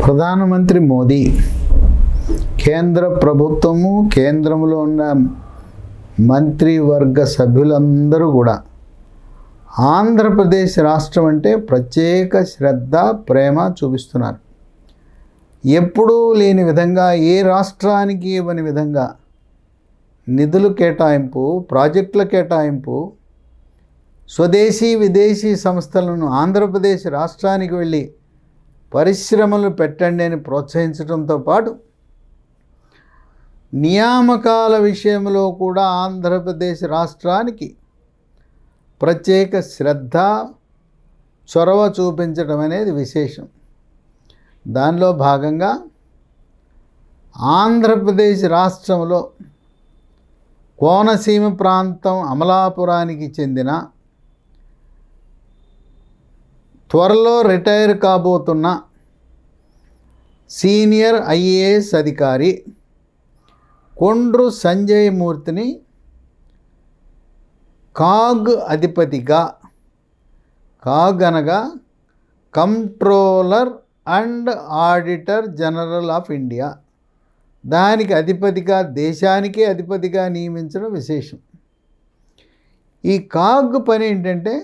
ప్రధానమంత్రి మోదీ కేంద్ర ప్రభుత్వము కేంద్రంలో ఉన్న మంత్రివర్గ సభ్యులందరూ కూడా ఆంధ్రప్రదేశ్ రాష్ట్రం అంటే ప్రత్యేక శ్రద్ధ ప్రేమ చూపిస్తున్నారు. ఎప్పుడూ లేని విధంగా ఏ రాష్ట్రానికి ఇవ్వని విధంగా నిధులు కేటాయింపు, ప్రాజెక్టుల కేటాయింపు, స్వదేశీ విదేశీ సంస్థలను ఆంధ్రప్రదేశ్ రాష్ట్రానికి వెళ్ళి పరిశ్రమలు పెట్టండి అని ప్రోత్సహించడంతో పాటు నియామకాల విషయంలో కూడా ఆంధ్రప్రదేశ్ రాష్ట్రానికి ప్రత్యేక శ్రద్ధ చొరవ చూపించడం అనేది విశేషం. దానిలో భాగంగా ఆంధ్రప్రదేశ్ రాష్ట్రంలో కోనసీమ ప్రాంతం అమలాపురానికి చెందిన త్వరలో రిటైర్ కాబోతున్న సీనియర్ ఐఏఎస్ అధికారి కొండ్రు సంజయ్ మూర్తిని కాగ్ అధిపతిగా, కాగ్ అనగా controller and auditor general of India, దానికి అధిపతిగా, దేశానికే అధిపతిగా నియమించడం విశేషం. ఈ కాగ్ పని ఏంటంటే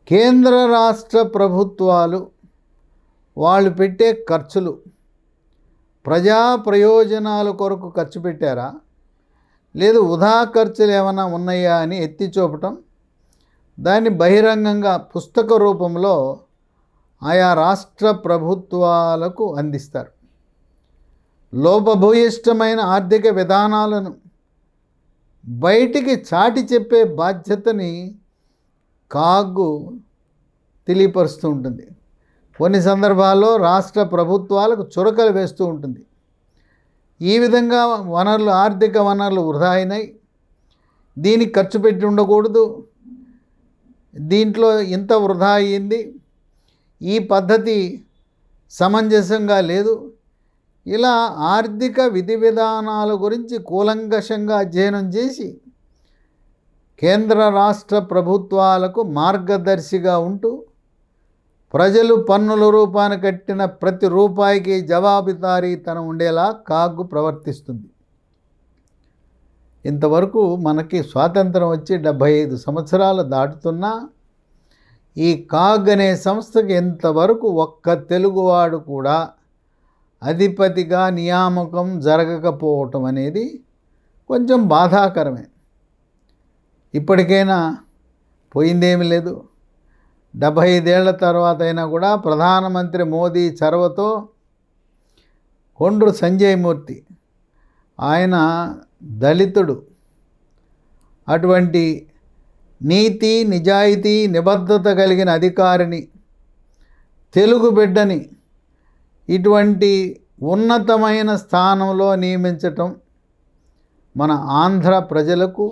కేంద్ర రాష్ట్ర ప్రభుత్వాలు వాళ్ళు పెట్టే ఖర్చులు ప్రజా ప్రయోజనాల కొరకు ఖర్చు పెట్టారా, లేదు వృధా ఖర్చులు ఏమైనా ఉన్నాయా అని ఎత్తి చూపటం, దాన్ని బహిరంగంగా పుస్తక రూపంలో ఆయా రాష్ట్ర ప్రభుత్వాలకు అందిస్తారు. లోపభూయిష్టమైన ఆర్థిక విధానాలను బయటికి చాటి చెప్పే బాధ్యతని కాగు తెలియపరుస్తూ ఉంటుంది. కొన్ని సందర్భాల్లో రాష్ట్ర ప్రభుత్వాలకు చురకలు వేస్తూ ఉంటుంది. ఈ విధంగా వనరులు, ఆర్థిక వనరులు వృధా అయినాయి, దీనికి ఖర్చు పెట్టి ఉండకూడదు, దీంట్లో ఇంత వృధా అయ్యింది, ఈ పద్ధతి సమంజసంగా లేదు, ఇలా ఆర్థిక విధి విధానాల గురించి కూలంకషంగా అధ్యయనం చేసి కేంద్ర రాష్ట్ర ప్రభుత్వాలకు మార్గదర్శిగా ఉంటూ ప్రజలు పన్నుల రూపాన కట్టిన ప్రతి రూపాయికి జవాబుదారీతనం ఉండేలా కాగ్ ప్రవర్తిస్తుంది. ఇంతవరకు మనకి స్వాతంత్రం వచ్చి 75 సంవత్సరాలు దాటుతున్నా ఈ కాగ్ అనే సంస్థకి ఇంతవరకు ఒక్క తెలుగువాడు కూడా అధిపతిగా నియామకం జరగకపోవటం అనేది కొంచెం బాధాకరమే. ఇప్పటికైనా పోయిందేమీ లేదు. 75 ఏళ్ల తర్వాత అయినా కూడా ప్రధానమంత్రి మోదీ చొరవతో కొండ్రు సంజయ్ మూర్తి, ఆయన దళితుడు, అటువంటి నీతి నిజాయితీ నిబద్ధత కలిగిన అధికారిని, తెలుగు బిడ్డని ఇటువంటి ఉన్నతమైన స్థానంలో నియమించటం మన ఆంధ్ర ప్రజలకు,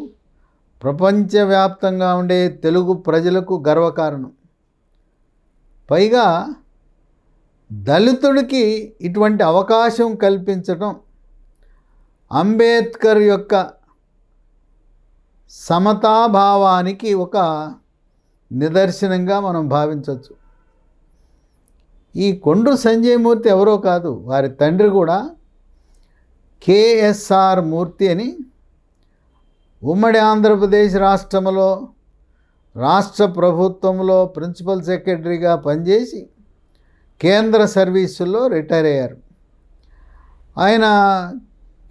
ప్రపంచవ్యాప్తంగా ఉండే తెలుగు ప్రజలకు గర్వకారణం. పైగా దళితుడికి ఇటువంటి అవకాశం కల్పించటం అంబేద్కర్ యొక్క సమతాభావానికి ఒక నిదర్శనంగా మనం భావించవచ్చు. ఈ కొండ్రు సంజయ్ మూర్తి ఎవరో కాదు, వారి తండ్రి కూడా కేఎస్ఆర్ మూర్తి అని ఉమ్మడి ఆంధ్రప్రదేశ్ రాష్ట్రంలో రాష్ట్ర ప్రభుత్వంలో ప్రిన్సిపల్ సెక్రటరీగా పనిచేసి కేంద్ర సర్వీసుల్లో రిటైర్ అయ్యారు. ఆయన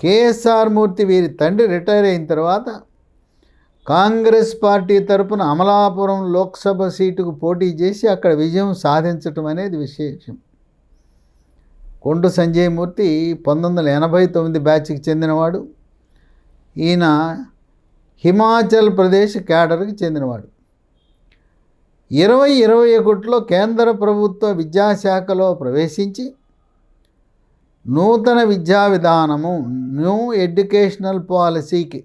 కేఎస్ఆర్ మూర్తి వీరి తండ్రి రిటైర్ అయిన తర్వాత కాంగ్రెస్ పార్టీ తరపున అమలాపురం లోక్సభ సీటుకు పోటీ చేసి అక్కడ విజయం సాధించటం అనేది విశేషం. కొండ్రు సంజయ్ మూర్తి 1989 బ్యాచ్కి చెందినవాడు. ఈయన హిమాచల్ ప్రదేశ్ క్యాడర్కి చెందినవాడు. 2021లో కేంద్ర ప్రభుత్వ విద్యాశాఖలో ప్రవేశించి నూతన విద్యా విధానము, న్యూ ఎడ్యుకేషనల్ పాలసీకి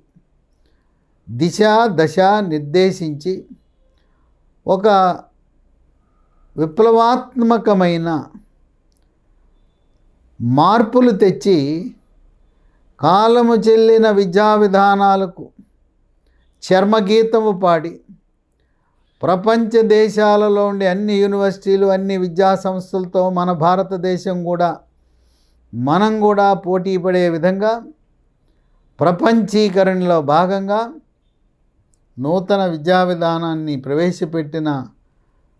దశ నిర్దేశించి ఒక విప్లవాత్మకమైన మార్పులు తెచ్చి కాలము చెల్లిన విద్యా విధానాలకు చర్మగీతము పాడి ప్రపంచ దేశాలలో ఉండే అన్ని యూనివర్సిటీలు, అన్ని విద్యా సంస్థలతో మన భారతదేశం కూడా మనం కూడా పోటీ పడే విధంగా ప్రపంచీకరణలో భాగంగా నూతన విద్యా విధానాన్ని ప్రవేశపెట్టిన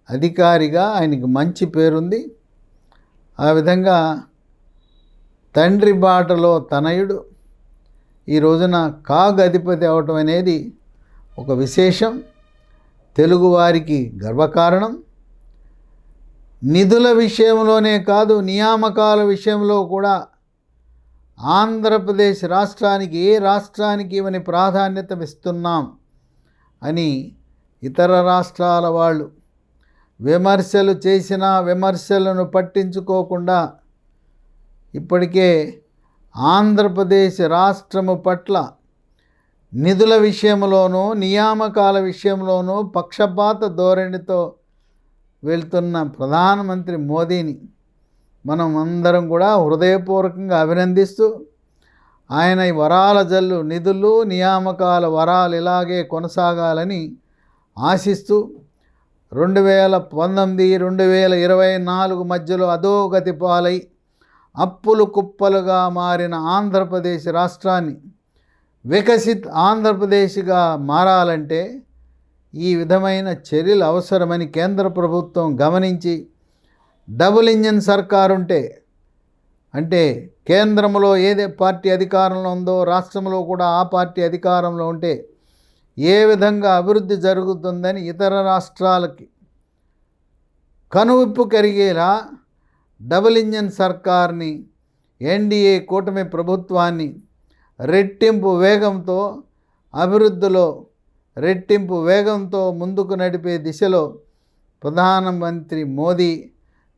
అధికారిగా ఆయనకి మంచి పేరుంది. ఆ విధంగా తండ్రి బాటలో తనయుడు ఈ రోజున కాగ్ అధిపతి అవటం అనేది ఒక విశేషం, తెలుగువారికి గర్వకారణం. నిధుల విషయంలోనే కాదు, నియామకాల విషయంలో కూడా ఆంధ్రప్రదేశ్ రాష్ట్రానికి ఏ రాష్ట్రానికి ఇవని ప్రాధాన్యత ఇస్తున్నాం అని ఇతర రాష్ట్రాల వాళ్ళు విమర్శలు చేసినా విమర్శలను పట్టించుకోకుండా ఇప్పటికే ఆంధ్రప్రదేశ్ రాష్ట్రము పట్ల నిధుల విషయంలోనూ నియామకాల విషయంలోనూ పక్షపాత ధోరణితో వెళ్తున్న ప్రధానమంత్రి మోదీని మనం అందరం కూడా హృదయపూర్వకంగా అభినందిస్తూ, ఆయన ఈ వరాల జల్లు నిధులు నియామకాల వరాలు ఇలాగే కొనసాగాలని ఆశిస్తూ 2019-2024 మధ్యలో అధోగతి పాలై అప్పులు కుప్పలుగా మారిన ఆంధ్రప్రదేశ్ రాష్ట్రాన్ని వికసిత్ ఆంధ్రప్రదేశ్గా మారాలంటే ఈ విధమైన చర్యలు అవసరమని కేంద్ర ప్రభుత్వం గమనించి, డబుల్ ఇంజిన్ సర్కారు ఉంటే, అంటే కేంద్రంలో ఏదే పార్టీ అధికారంలో ఉందో రాష్ట్రంలో కూడా ఆ పార్టీ అధికారంలో ఉంటే ఏ విధంగా అభివృద్ధి జరుగుతుందని ఇతర రాష్ట్రాలకి కనువిప్పు కలిగేలా డబుల్ ఇంజిన్ సర్కార్ని, ఎన్డీఏ కూటమి ప్రభుత్వాన్ని రెట్టింపు వేగంతో అభివృద్ధిలో రెట్టింపు వేగంతో ముందుకు నడిపే దిశలో ప్రధానమంత్రి మోదీ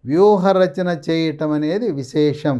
వ్యూహరచన చేయటం అనేది విశేషం.